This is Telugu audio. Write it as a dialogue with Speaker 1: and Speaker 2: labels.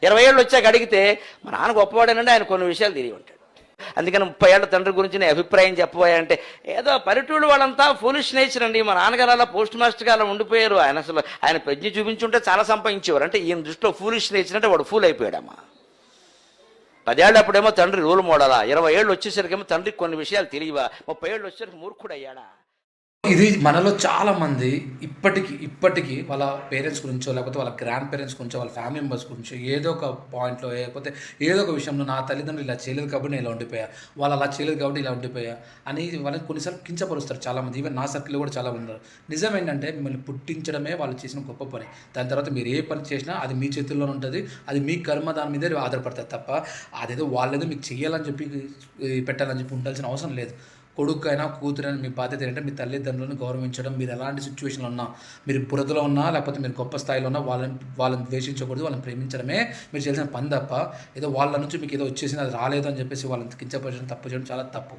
Speaker 1: 20 ఏళ్ళు వచ్చాక అడిగితే మా నాన్న గొప్పవాడేనండి, ఆయన కొన్ని విషయాలు తిరిగి ఉంటాడు. అందుకని 30 ఏళ్ల తండ్రి గురించి నేను అభిప్రాయం చెప్పబోయాయంటే ఏదో పల్లెటూళ్ళు వాళ్ళంతా ఫూలిష్ నేచర్ అండి. మా నాన్నగారు అలా పోస్ట్ మాస్టర్ గారు ఉండిపోయారు. ఆయన ప్రజ్ఞ చూపించుంటే చాలా సంపాదించేవారు. అంటే ఈయన దృష్టిలో ఫూలిష్ నేచర్ అంటే వాడు ఫూల్ అయిపోయాడమ్మా. 10 ఏళ్ళు అప్పుడేమో తండ్రి రోల్ మోడలా, 20 ఏళ్ళు వచ్చేసరికేమో తండ్రికి కొన్ని విషయాలు తెలియవా, 30 ఏళ్ళు వచ్చేసరికి మూర్ఖుడు అయ్యాడా.
Speaker 2: ఇది మనలో చాలామంది ఇప్పటికీ వాళ్ళ పేరెంట్స్ గురించో, లేకపోతే వాళ్ళ గ్రాండ్ పేరెంట్స్ గురించో, వాళ్ళ ఫ్యామిలీ మెంబర్స్ గురించో ఏదో ఒక పాయింట్లో, లేకపోతే ఏదో ఒక విషయంలో నా తల్లిదండ్రులు ఇలా చేయలేదు కాబట్టి నేను ఇలా ఉండిపోయా, వాళ్ళు అలా చేయలేదు కాబట్టి ఇలా ఉండిపోయా అని వాళ్ళని కొన్నిసార్లు కించపరుస్తారు చాలామంది. ఈవెన్ నా సర్కిల్లో కూడా చాలామంది ఉన్నారు. నిజం ఏంటంటే మిమ్మల్ని పుట్టించడమే వాళ్ళు చేసిన గొప్ప పని. దాని తర్వాత మీరు ఏ పని చేసినా అది మీ చేతుల్లోనే ఉంటుంది. అది మీ కర్మ, దాని మీదే ఆధారపడుతుంది తప్ప అదేదో వాళ్ళేదో మీకు చెయ్యాలని చెప్పి పెట్టాలని చెప్పి ఉండాల్సిన అవసరం లేదు. కొడుకైనా కూతురైనా మీ బాధ్యత ఏంటంటే మీ తల్లిదండ్రులను గౌరవించడం. మీరు ఎలాంటి సిచ్యువేషన్లో ఉన్నా, మీరు బురదలో ఉన్నా, లేకపోతే మీరు గొప్ప స్థాయిలో ఉన్నా వాళ్ళని ద్వేషించకూడదు, వాళ్ళని ప్రేమించడమే మీరు చేసిన పని తప్ప ఏదో వాళ్ళ నుంచి మీకు ఏదో వచ్చేసింది అది రాలేదు అని చెప్పేసి వాళ్ళని కించపరచడం, తప్పు చేయడం చాలా తప్పు.